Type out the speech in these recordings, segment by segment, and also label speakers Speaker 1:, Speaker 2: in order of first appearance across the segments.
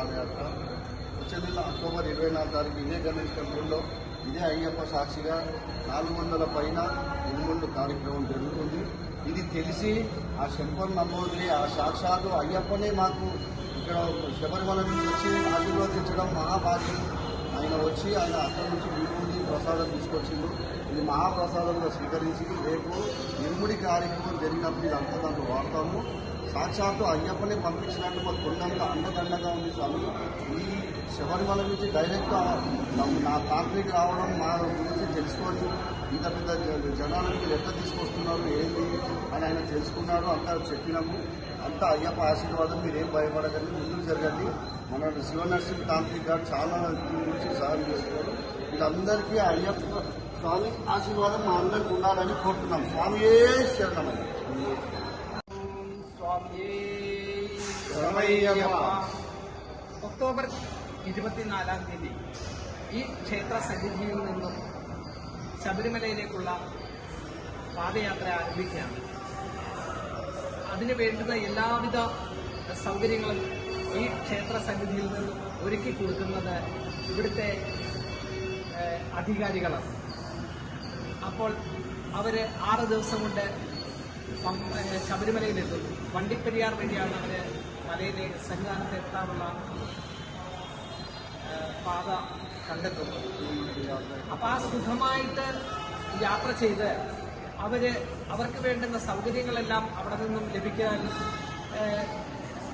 Speaker 1: పాదయాత్ర వచ్చే నెల అక్టోబర్ 24 తారీఖు ఇదే గణేష్ టెంపుల్లో ఇదే అయ్యప్ప సాక్షిగా 400 పైన ఇరుముళ్ళు కార్యక్రమం జరుగుతుంది. ఇది తెలిసి ఆ శంకర్ నమోదరి ఆ సాక్షాత్తు అయ్యప్పనే మాకు ఇక్కడ శబరిమల నుంచి వచ్చి ఆశీర్వదించడం మహాభాగ్యం. ఆయన వచ్చి ఆయన అక్కడి నుంచి విభూతి ప్రసాదం తీసుకొచ్చిండు. ఇది మహాప్రసాదంగా స్వీకరించి రేపు ఇరుముడి కార్యక్రమం జరిగినప్పుడు ఇదంతా దాంట్లో వాడతాము. సాక్షాత్తు అయ్యప్పనే పంపించినట్టు మాకు కొండంగా అండదండగా ఉంది స్వామి. ఈ శబరిమల నుంచి డైరెక్ట్గా నా తాంత్రికి రావడం మా గురించి తెలుసుకొని ఇంత పెద్ద జనాలను మీరు ఎట్లా తీసుకొస్తున్నారు ఏంటి అని ఆయన తెలుసుకున్నాడు. అంతా చెప్పినాము. అంతా అయ్యప్ప ఆశీర్వాదం, మీరేం భయపడకండి, ముందుకు జరగండి. మన శివనరసింహ తాంత్రిక్ గారు చాలా గురించి సహాయం చేస్తున్నారు. వీళ్ళందరికీ అయ్యప్ప స్వామి ఆశీర్వాదం మా అందరికి ఉండాలని కోరుతున్నాం. స్వామియే శరణమయ్య.
Speaker 2: ഒക്ടോബർ 24 തീയതി ഈ ക്ഷേത്ര സന്നിധിയിൽ നിന്നും ശബരിമലയിലേക്കുള്ള പാദയാത്ര ആരംഭിക്കുകയാണ്. അതിന് വേണ്ടുന്ന എല്ലാവിധ സൗകര്യങ്ങളും ഈ ക്ഷേത്ര സന്നിധിയിൽ നിന്നും ഒരുക്കി കൊടുക്കുന്നത് ഇവിടുത്തെ അധികാരികളാണ്. അപ്പോൾ അവര് 6 ദിവസം കൊണ്ട് ശബരിമലയിലെത്തും. വണ്ടിപ്പെരിയാർ വഴിയാണ് അവര് മലയിലെ സന്നിധാനത്ത് എത്താനുള്ള പാത കണ്ടെത്തുന്നത്. അപ്പൊ ആ സുഖമായിട്ട് യാത്ര ചെയ്ത് അവർക്ക് വേണ്ടുന്ന സൗകര്യങ്ങളെല്ലാം അവിടെ നിന്നും ലഭിക്കാൻ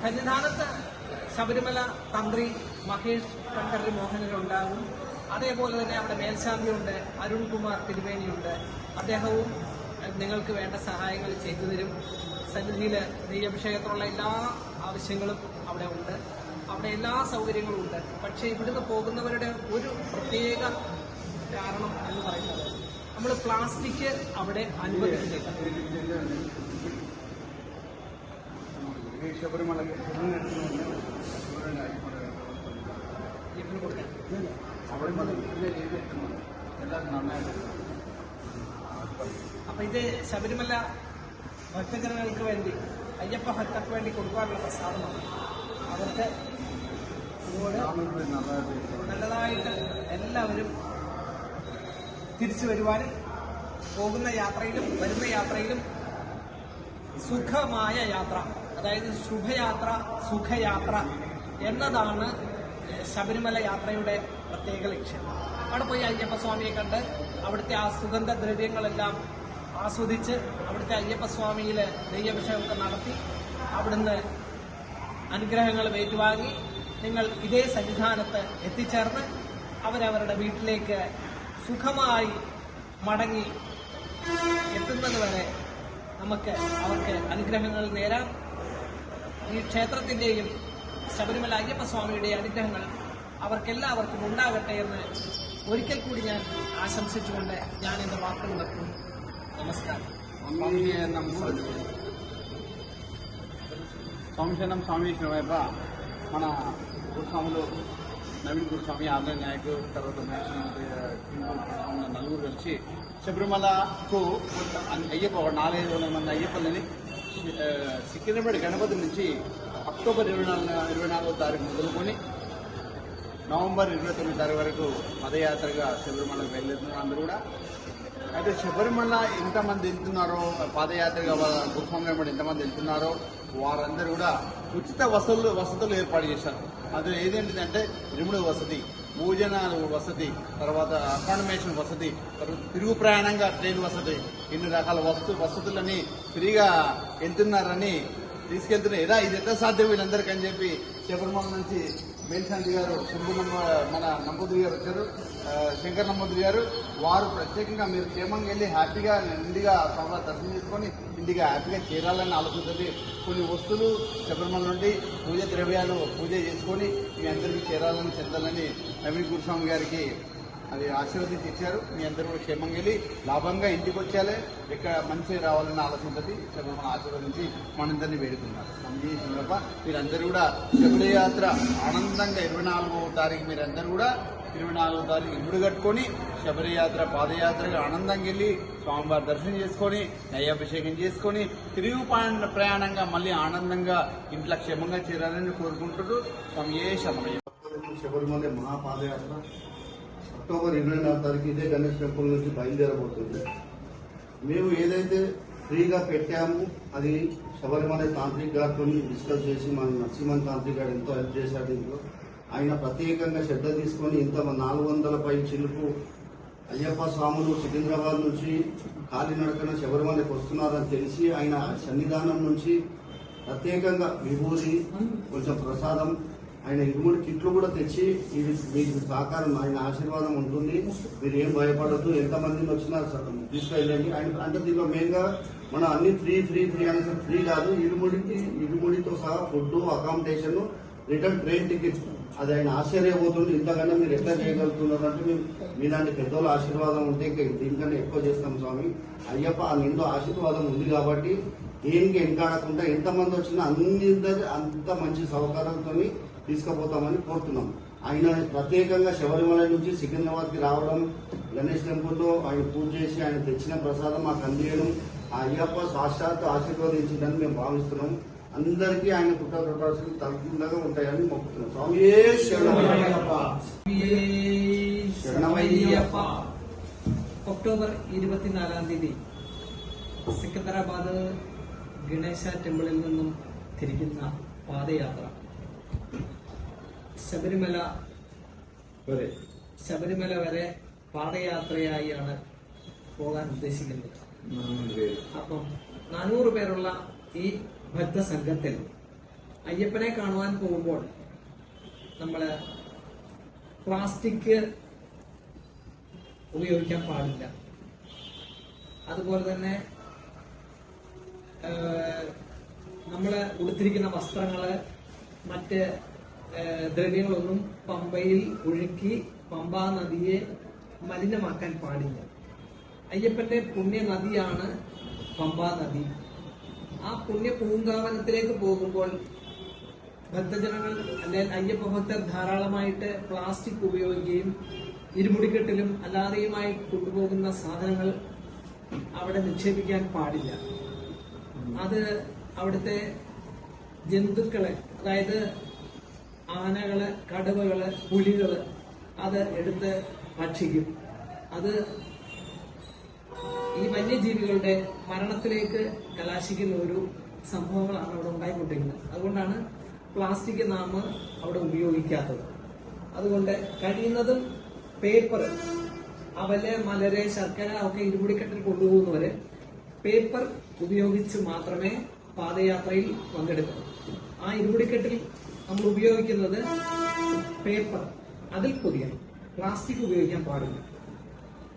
Speaker 2: സന്നിധാനത്ത് ശബരിമല തന്ത്രി മഹേഷ് പണ്ഡരി മോഹനനുണ്ടാകും. അതേപോലെ തന്നെ അവിടെ മേൽശാന്തിയുണ്ട്, അരുൺകുമാർ തിരുവേനിയുണ്ട്. അദ്ദേഹവും നിങ്ങൾക്ക് വേണ്ട സഹായങ്ങൾ ചെയ്തു തരും. സന്നിധിയിൽ നെയ്യഭിഷേകത്തിനുള്ള എല്ലാ ആവശ്യങ്ങളും അവിടെ ഉണ്ട്. അവിടെ എല്ലാ സൗകര്യങ്ങളും ഉണ്ട്. പക്ഷേ ഇവിടുന്ന് പോകുന്നവരുടെ ഒരു പ്രത്യേക കാരണം എന്ന് പറയുന്നത് നമ്മൾ പ്ലാസ്റ്റിക് അവിടെ അനുവദിക്കുന്നില്ല. അപ്പൊ ഇത് ശബരിമല ഭക്തജനങ്ങൾക്ക് വേണ്ടി, അയ്യപ്പ ഭക്തർക്ക് വേണ്ടി കൊടുക്കാനുള്ള പ്രസാദമാണ്. അവർക്ക് നല്ലതായിട്ട് എല്ലാവരും തിരിച്ചു വരുവാനും പോകുന്ന യാത്രയിലും വരുന്ന യാത്രയിലും സുഖമായ യാത്ര, അതായത് ശുഭയാത്ര, സുഖയാത്ര എന്നതാണ് ശബരിമല യാത്രയുടെ പ്രത്യേക ലക്ഷ്യം. അവിടെ പോയി അയ്യപ്പസ്വാമിയെ കണ്ട് അവിടുത്തെ ആ സുഗന്ധദ്രവ്യങ്ങളെല്ലാം ആസ്വദിച്ച് അവിടുത്തെ അയ്യപ്പസ്വാമിയിൽ നെയ്യഭിഷേകമൊക്കെ നടത്തി അവിടുന്ന് അനുഗ്രഹങ്ങൾ ഏറ്റുവാങ്ങി നിങ്ങൾ ഇതേ സന്നിധാനത്ത് എത്തിച്ചേർന്ന് അവരവരുടെ വീട്ടിലേക്ക് സുഖമായി മടങ്ങി എത്തുന്നത് വരെ നമുക്ക് അവർക്ക് അനുഗ്രഹങ്ങൾ നേരാം. ഈ ക്ഷേത്രത്തിന്റെയും ശബരിമല അയ്യപ്പസ്വാമിയുടെ അനുഗ്രഹങ്ങൾ അവർക്കെല്ലാവർക്കും ഉണ്ടാകട്ടെ എന്ന് ഒരിക്കൽ കൂടി ഞാൻ ആശംസിച്ചുകൊണ്ട് ഞാൻ എന്റെ വാക്കുകൾ നിർത്തുന്നു. നമസ്കാരം.
Speaker 3: సంశనం స్వామీశ్వర వైప మన గురుస్వాములు నవీన్ గురుస్వామి, ఆంధ్ర నాయకు, తర్వాత నలుగురు కలిసి శబరిమలకు అయ్యప్ప 400-500 మంది అయ్యప్పలని సికింద్రాబాద్ గణపతి నుంచి అక్టోబర్ 24వ తారీఖు మొదలుకొని నవంబర్ 29వ తారీఖు వరకు పదయాత్రగా శబరిమలకు వెళ్ళుతున్నారు అందరూ కూడా. అయితే శబరిమల ఎంతమంది వెళ్తున్నారో, పాదయాత్రగా గురుస్వామి వెంబడి ఎంతమంది వెళ్తున్నారో వారందరూ కూడా ఉచిత వసతులు ఏర్పాటు చేశారు. అది ఏదేంటిదంటే ఇరుముడు వసతి, భోజనాలు వసతి, తర్వాత అకామిడేషన్ వసతి, తిరుగు ప్రయాణంగా ట్రైన్ వసతి, ఇన్ని రకాల వసతులని ఫ్రీగా వెళ్తున్నారని తీసుకెళ్తున్నారు. ఇది ఎట్లా సాధ్యం వీళ్ళందరికీ అని చెప్పి శబరిమల నుంచి మేల్శాంతి గారు, మన నంబూద్రి గారు వచ్చారు, శంకర్ నంబూద్రి గారు. వారు ప్రత్యేకంగా మీరు క్షేమంగా వెళ్ళి హ్యాపీగా ఇంటిగా స్వామి దర్శనం చేసుకొని ఇంటిగా హ్యాపీగా చేరాలని ఆలోచించింది. కొన్ని వస్తువులు శబరిమల నుండి పూజ ద్రవ్యాలు పూజ చేసుకొని మీ అందరికీ చేరాలని చెందాలని నవీన్ గురుస్వామి గారికి అది ఆశీర్వదించి ఇచ్చారు. మీ అందరూ కూడా క్షేమంగా వెళ్ళి లాభంగా ఇంటికి వచ్చేయాలి, ఇక్కడ మంచి రావాలని ఆలోచించి శబరిమల ఆశీర్వదించి మనందరినీ వేడుకున్నారు. మీరందరూ కూడా శబరి యాత్ర ఆనందంగా 24వ తారీఖు మీరందరూ కూడా 24వ తారీఖు ఇరుముడు కట్టుకొని శబరి యాత్ర పాదయాత్రగా ఆనందంగా వెళ్ళి స్వామివారి దర్శనం చేసుకొని నయ్యాభిషేకం చేసుకొని తిరుగు ప్రయాణంగా మళ్ళీ ఆనందంగా ఇంట్లో క్షేమంగా చేరాలని కోరుకుంటూ స్వామి శరణమయ్య.
Speaker 1: శబరిమల మహాపాదయాత్ర అక్టోబర్ 24 తారీఖు ఇదే గణేష్ టెంపుల్ నుంచి బయలుదేరబోతుంది. మేము ఏదైతే ఫ్రీగా పెట్టాము అది శబరిమల తాంత్రిక్ గారితో డిస్కస్ చేసి మన నరసింహన్ తాంత్రిక్ గారు ఎంతో హెల్ప్ చేశాడు. ఇంట్లో ఆయన ప్రత్యేకంగా శ్రద్ధ తీసుకొని ఇంత 400 పై చిలుకు అయ్యప్ప స్వాములు సికింద్రాబాద్ నుంచి కాలినడకన శబరిమలకి వస్తున్నారని తెలిసి ఆయన సన్నిధానం నుంచి ప్రత్యేకంగా విభూతి కొంచెం ప్రసాదం ఆయన 2-3 కిట్లు కూడా తెచ్చి ఇది మీకు సహకారం ఆయన ఆశీర్వాదం ఉంటుంది, మీరు ఏం భయపడద్దు, ఎంతమందిని వచ్చినా తీసుకెళ్ళండి. ఆయన అంటే దీంట్లో మెయిన్గా మనం అన్ని ఫ్రీ అనేసి ఫ్రీ కాదు, ఇరుముడితో సహా food, accommodation, return train ticket. అది ఆయన ఆశ్చర్యపోతుంది, ఇంతకన్నా మీరు ఎట్లా చేయగలుగుతున్నారు అంటే మేము మీలాంటి పెద్దోళ్ళ ఆశీర్వాదం ఉంటే ఇంకా దీనికన్నా ఎక్కువ చేస్తాం స్వామి. అయ్యప్ప ఆ నిండు ఆశీర్వాదం ఉంది కాబట్టి దేనికి వెనకాడకుండా ఎంతమంది వచ్చినా అంత మంచి సహకారంతో తీసుకుపోతామని కోరుతున్నాం. ఆయన ప్రత్యేకంగా శబరిమల నుంచి సికింద్రాబాద్కి రావడం, గణేష్ టెంపుల్లో ఆయన పూజ చేసి ఆయన తెచ్చిన ప్రసాదం మాకు అందియడం, ఆ అయ్యప్ప సాక్షాత్ ఆశీర్వదించిందని మేము భావిస్తున్నాం. అందరికీ ఆయన కృతజ్ఞతలు తలకిందగా ఉంటాయని మొక్కుతున్నాం. స్వామియే శరణమయ్యప్ప.
Speaker 2: శరణమయ్యప్ప. ഒക്ടോബർ 24 സിക്കന്ദരാബാദ് ഗണേശ ടെമ്പിളിൽ നിന്നും തിരിക്കുന്ന പാദയാത്ര ശബരിമല വരെ പാദയാത്രയായാണ് പോകാൻ ഉദ്ദേശിക്കുന്നത്. അപ്പം 400 പേരുള്ള ഈ ഭക്തസംഘത്തിൽ അയ്യപ്പനെ കാണുവാൻ പോകുമ്പോൾ നമ്മള് പ്ലാസ്റ്റിക് ഉപയോഗിക്കാൻ പാടില്ല. അതുപോലെ തന്നെ നമ്മള് ഉടുത്തിരിക്കുന്ന വസ്ത്രങ്ങള് മറ്റ് ദ്രവ്യങ്ങളൊന്നും പമ്പയിൽ ഒഴുക്കി പമ്പാ നദിയെ മലിനമാക്കാൻ പാടില്ല. അയ്യപ്പന്റെ പുണ്യ നദിയാണ് പമ്പാ നദി. ആ പുണ്യ പൂങ്കാവനത്തിലേക്ക് പോകുമ്പോൾ ഭക്തജനങ്ങൾ അല്ലെങ്കിൽ അയ്യപ്പ ഭക്തർ ധാരാളമായിട്ട് പ്ലാസ്റ്റിക് ഉപയോഗിക്കുകയും ഇരുമുടിക്കെട്ടിലും അല്ലാതെയുമായി കൊണ്ടുപോകുന്ന സാധനങ്ങൾ അവിടെ നിക്ഷേപിക്കാൻ പാടില്ല. അത് അവിടുത്തെ ജന്തുക്കളെ, അതായത് ആനകള്, കടുവകള്, പുലികള് അത് എടുത്ത് ഭക്ഷിക്കും. അത് ഈ വന്യജീവികളുടെ മരണത്തിലേക്ക് കലാശിക്കുന്ന ഒരു സംഭവങ്ങളാണ് അവിടെ ഉണ്ടായിക്കൊണ്ടിരിക്കുന്നത്. അതുകൊണ്ടാണ് പ്ലാസ്റ്റിക് നാം അവിടെ ഉപയോഗിക്കാത്തത്. അതുകൊണ്ട് കഴിയുന്നതും പേപ്പർ, അവല്, മലര്, ശർക്കര ഒക്കെ ഇരുമുടിക്കെട്ടിൽ കൊണ്ടുപോകുന്നവര് പേപ്പർ ഉപയോഗിച്ച് മാത്രമേ പാദയാത്രയിൽ പങ്കെടുക്കൂ. ആ ഇരുമുടിക്കെട്ടിൽ നമ്മൾ ഉപയോഗിക്കുന്നത് പേപ്പർ, അതിൽ പൊതിയണം. പ്ലാസ്റ്റിക് ഉപയോഗിക്കാൻ പാടില്ല.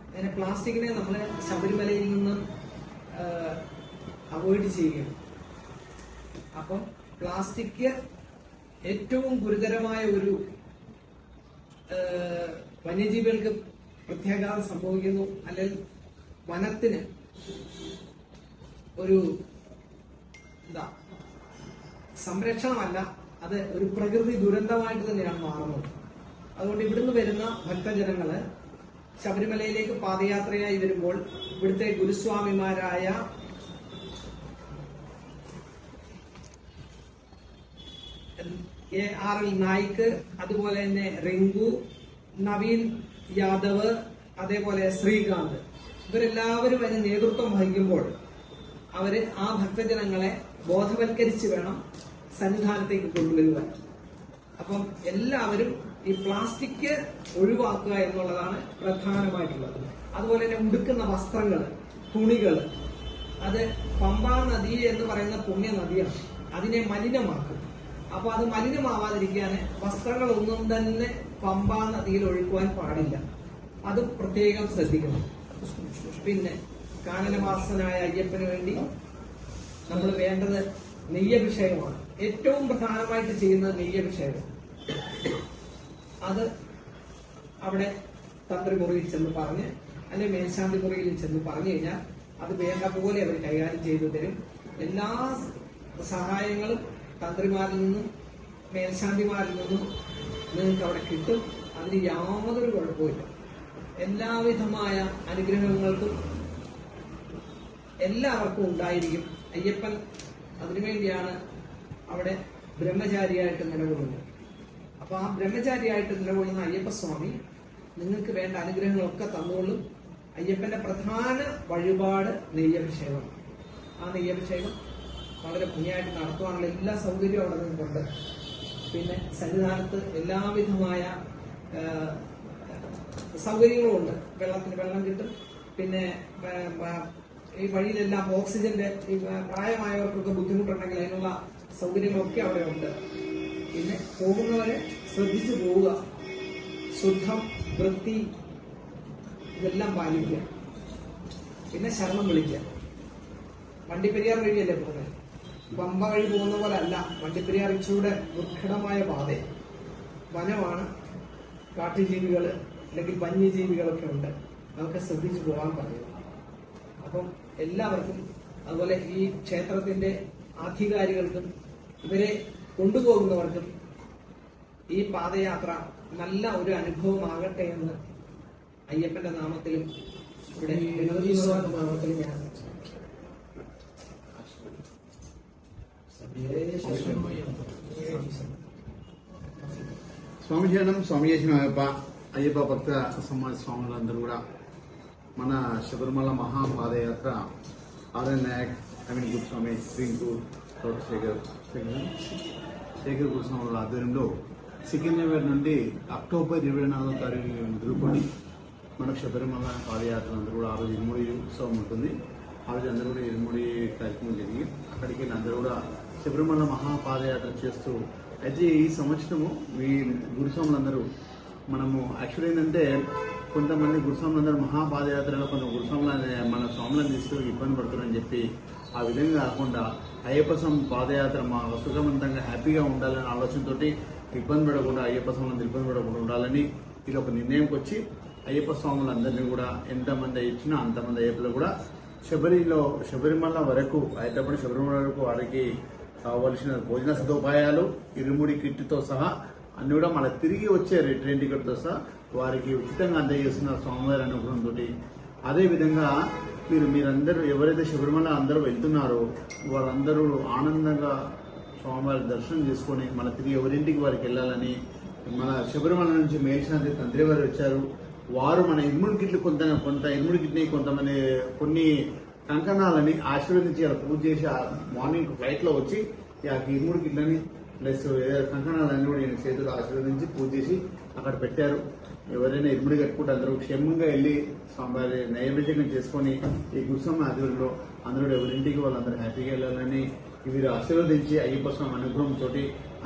Speaker 2: അങ്ങനെ പ്ലാസ്റ്റിക്കിനെ നമ്മൾ ശബരിമലയിൽ നിന്ന് അവോയ്ഡ് ചെയ്യുകയാണ്. അപ്പം പ്ലാസ്റ്റിക് ഏറ്റവും ഗുരുതരമായ ഒരു വന്യജീവികൾക്ക് പ്രത്യാഘാതം സംഭവിക്കുന്നു, അല്ലെങ്കിൽ വനത്തിന് ഒരു സംരക്ഷണമല്ല, അത് ഒരു പ്രകൃതി ദുരന്തമായിട്ട് തന്നെയാണ് മാറുന്നത്. അതുകൊണ്ട് ഇവിടുന്ന് വരുന്ന ഭക്തജനങ്ങള് ശബരിമലയിലേക്ക് പാദയാത്രയായി വരുമ്പോൾ ഇവിടുത്തെ ഗുരുസ്വാമിമാരായ ARL നായിക്ക്, അതുപോലെ തന്നെ റിങ്കു, നവീൻ യാദവ്, അതേപോലെ ശ്രീകാന്ത്, ഇവരെല്ലാവരും അതിന് നേതൃത്വം വഹിക്കുമ്പോൾ അവര് ആ ഭക്തജനങ്ങളെ ബോധവൽക്കരിച്ച് വേണം സന്നിധാനത്തേക്ക് കൊണ്ടുവരുവാൻ. അപ്പം എല്ലാവരും ഈ പ്ലാസ്റ്റിക് ഒഴിവാക്കുക എന്നുള്ളതാണ് പ്രധാനമായിട്ടുള്ളത്. അതുപോലെ തന്നെ ഉടുക്കുന്ന വസ്ത്രങ്ങള്, തുണികള്, അത് പമ്പാ നദി എന്ന് പറയുന്ന പുണ്യ നദിയാണ്, അതിനെ മലിനമാക്കും. അപ്പൊ അത് മലിനമാവാതിരിക്കാൻ വസ്ത്രങ്ങളൊന്നും തന്നെ പമ്പാ നദിയിൽ ഒഴുക്കുവാൻ പാടില്ല. അത് പ്രത്യേകം ശ്രദ്ധിക്കണം. പിന്നെ കാനനവാസനായ അയ്യപ്പന് വേണ്ടി നമ്മൾ വേണ്ടത് നെയ്യഭിഷേകമാണ്. ഏറ്റവും പ്രധാനമായിട്ട് ചെയ്യുന്നത് നെയ്യഭിഷേകം. അത് അവിടെ തന്ത്രിമുറിയിൽ ചെന്ന് പറഞ്ഞ്, അല്ലെങ്കിൽ മേൽശാന്തി മുറിയിൽ ചെന്ന് പറഞ്ഞു കഴിഞ്ഞാൽ അത് വേണ്ട പോലെ അവർ കൈകാര്യം ചെയ്തു തരും. എല്ലാ സഹായങ്ങളും തന്ത്രിമാരിൽ നിന്നും മേൽശാന്തിമാരിൽ നിന്നും നിങ്ങൾക്ക് അവിടെ കിട്ടും. അതിന് യാതൊരു കുഴപ്പമില്ല. എല്ലാവിധമായ അനുഗ്രഹങ്ങൾക്കും എല്ലാവർക്കും ഉണ്ടായിരിക്കും. അയ്യപ്പൻ അതിനുവേണ്ടിയാണ് അവിടെ ബ്രഹ്മചാരിയായിട്ട് നിലകൊള്ളുന്നത്. അപ്പൊ ആ ബ്രഹ്മചാരിയായിട്ട് നിലകൊള്ളുന്ന അയ്യപ്പസ്വാമി നിങ്ങൾക്ക് വേണ്ട അനുഗ്രഹങ്ങളൊക്കെ തന്നുകൊള്ളും. അയ്യപ്പന്റെ പ്രധാന വഴിപാട് നെയ്യഭിഷേകമാണ്. ആ നെയ്യഭിഷേകം വളരെ ഭംഗിയായിട്ട് നടത്തുവാനുള്ള എല്ലാ സൗകര്യവും അവിടെ നിന്നുണ്ട്. പിന്നെ സന്നിധാനത്ത് എല്ലാവിധമായ സൗകര്യങ്ങളും ഉണ്ട്. വെള്ളത്തിന് വെള്ളം കിട്ടും. പിന്നെ ഈ വഴിയിലെല്ലാം ഓക്സിജന്റെ പ്രായമായവർക്കൊക്കെ ബുദ്ധിമുട്ടുണ്ടെങ്കിൽ അതിനുള്ള സൗകര്യങ്ങളൊക്കെ അവിടെ ഉണ്ട്. പിന്നെ പോകുന്നവരെ ശ്രദ്ധിച്ചു പോവുക. ശുദ്ധം, വൃത്തി ഇതെല്ലാം പാലിക്കുക. പിന്നെ ശരണം വിളിക്കുക. വണ്ടിപ്പെരിയാർ വഴിയല്ലേ പോകുന്നത്, പമ്പ വഴി പോകുന്ന പോലെ അല്ല. വണ്ടിപ്പെരിയാർ ഇച്ചിലൂടെ ദുർഘടമായ പാത, വനമാണ്. കാട്ടുജീവികൾ അല്ലെങ്കിൽ വന്യജീവികളൊക്കെ ഉണ്ട്. അതൊക്കെ ശ്രദ്ധിച്ചു പോകാൻ പറയുന്നു. അപ്പം എല്ലാവർക്കും, അതുപോലെ ഈ ക്ഷേത്രത്തിന്റെ ആധികാരികൾക്കും ഇവരെ കൊണ്ടുപോകുന്നവർക്കും ഈ പാദയാത്ര നല്ല ഒരു അനുഭവമാകട്ടെ എന്ന് അയ്യപ്പന്റെ നാമത്തിലും ഇവിടെ ഗണപതിയുടെ നാമത്തിലും ഞാൻ
Speaker 3: స్వామి జనం స్వామి చేసిన అయ్యప్ప భక్త సమాజ స్వాములందరూ కూడా మన శబరిమల మహాపాదయాత్ర ఆర్ఎన్ నాయక్ అమీన్ గురుస్వామి శ్రీంకు శేఖర్ గురుస్వాముల ఆధ్వర్యంలో సికింద్రాబాద్ నుండి అక్టోబర్ 24వ తారీఖు మొదలుకొని మనకు శబరిమల పాదయాత్ర అందరూ కూడా ఆ రోజు ఇరుముడి ఉత్సవం ఉంటుంది. ఆ రోజు అందరూ కూడా ఇరుముడి కార్యక్రమం జరిగి అక్కడికి అందరూ కూడా శబరిమల మహాపాదయాత్ర చేస్తూ, అయితే ఈ సంవత్సరము ఈ గురుస్వాములందరూ మనము యాక్చువల్ ఏంటంటే కొంతమంది గురుస్వాములందరూ మహాపాదయాత్రలో కొంత గురుస్వాములు మన స్వాములను తీసుకు ఇబ్బంది పడుతున్నారని చెప్పి ఆ విధంగా కాకుండా అయ్యప్ప స్వామి పాదయాత్ర మా సుఖవంతంగా హ్యాపీగా ఉండాలనే ఆలోచనతోటి ఇబ్బంది పడకుండా అయ్యప్ప స్వాములందరూ ఇబ్బంది పడకుండా ఉండాలని ఇది ఒక నిర్ణయంకి వచ్చి అయ్యప్ప స్వాములందరినీ కూడా ఎంతమంది ఇచ్చినా అంతమంది అయ్యప్పలు కూడా శబరిమల వరకు అయ్యేటప్పుడు శబరిమల వరకు వారికి కావలసిన భోజన సదుపాయాలు, ఇరుముడి కిట్తో సహా అన్ని కూడా మళ్ళీ తిరిగి వచ్చే ట్రైన్ టికెట్తో సహా వారికి ఉచితంగా అందజేస్తున్న స్వామివారి అనుగ్రహంతో. అదేవిధంగా మీరందరూ ఎవరైతే శబరిమల అందరూ వెళ్తున్నారో వారందరూ ఆనందంగా స్వామివారి దర్శనం చేసుకొని మళ్ళీ తిరిగి ఎవరింటికి వారికి వెళ్ళాలని మన శబరిమల నుంచి మేల్శాంతి తండ్రి వారు వచ్చారు. వారు మన ఇరుముడి కిట్లు కొంత ఇరుముడి కిట్ని కొంతమంది కొన్ని కంకణాలని ఆశీర్వదించి అలా పూజ చేసి మార్నింగ్ ఫ్లైట్ లో వచ్చి ఆ ఇరుముడి కిట్లని ప్లస్ కంకణాలన్నీ కూడా నేను చేతులు ఆశీర్వదించి పూజ చేసి అక్కడ పెట్టారు. ఎవరైనా ఇరుముడి కట్టుకుంటే అందరూ క్షేమంగా వెళ్ళి స్వామివారి నైవేద్యం చేసుకొని ఈ గురుస్వామి ఆధ్వర్యంలో అందరూ ఎవరింటికి వాళ్ళందరూ హ్యాపీగా వెళ్ళాలని వీరు ఆశీర్వదించి అయ్యప్ప స్వామి అనుగ్రహంతో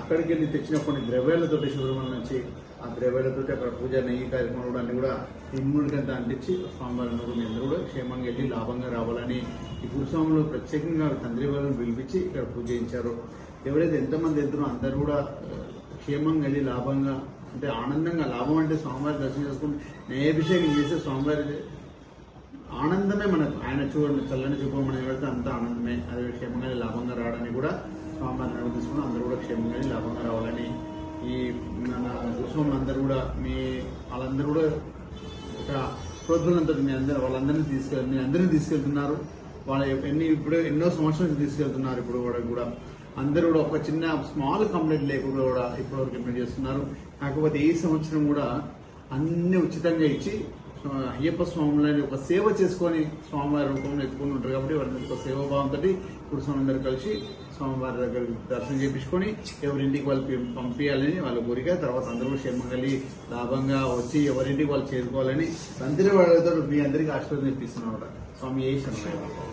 Speaker 3: అక్కడికి వెళ్ళి తెచ్చిన కొన్ని ద్రవ్యాలతోటి శబరిమల నుంచి ఆ ద్రవ్యాలతోటి అక్కడ పూజ నెయ్యి కార్యక్రమాలు కూడా అన్ని కూడా ఇరుముడికంతా అంటించి స్వామివారి అనుగ్రహం అందరూ కూడా క్షేమంగా వెళ్ళి లాభంగా రావాలని ఈ గురుస్వాములు ప్రత్యేకంగా తండ్రి వారిని పిలిపించి ఇక్కడ పూజ చేయించారు. ఎవరైతే ఎంతమంది వెళ్తారో అందరూ కూడా క్షేమంగా వెళ్ళి లాభంగా అంటే ఆనందంగా, లాభం అంటే స్వామివారి దర్శనం చేసుకుని నైవేద్యం చేసే స్వామివారి ఆనందమే మనకు. ఆయన చూడండి చల్లని చూపు మనం ఎవరైతే అంత ఆనందమే. అదే క్షేమంగా లాభంగా రావడానికి కూడా స్వామివారిని అనుమతిస్తున్నాం. అందరూ కూడా క్షేమంగా లాభంగా రావాలని ఈ మన గురుస్వాములు అందరూ కూడా వాళ్ళందరూ కూడా ఒక ప్రోద్బలంతో మీ వాళ్ళందరినీ తీసుకెళ్తున్నారు. వాళ్ళ ఇప్పుడు ఎన్నో సంవత్సరాలు తీసుకెళ్తున్నారు. ఇప్పుడు కూడా అందరూ కూడా ఒక చిన్న స్మాల్ కంప్లైంట్ లేకుండా కూడా ఇప్పటివరకు ఇంప్లిమెంట్ చేస్తున్నారు. కాకపోతే ఈ సంవత్సరం కూడా అన్ని ఉచితంగా ఇచ్చి అయ్యప్ప స్వాములని ఒక సేవ చేసుకొని స్వామివారి రూపంలో ఎత్తుకుని ఉంటారు. కాబట్టి వాళ్ళని ఒక సేవాభావంతో గురుస్వాములందరూ కలిసి స్వామివారి దగ్గర దర్శనం చేయించుకొని ఎవరింటికి వాళ్ళు పంపించాలని వాళ్ళ కోరిక. తర్వాత అందరూ క్షేమంగా లాభంగా వచ్చి ఎవరింటికి వాళ్ళు చేరుకోవాలని తండ్రి వాళ్ళతో మీ అందరికీ ఆశీర్వాదం ఇప్పిస్తున్నారు. స్వామి ఏ శరణమయ్య.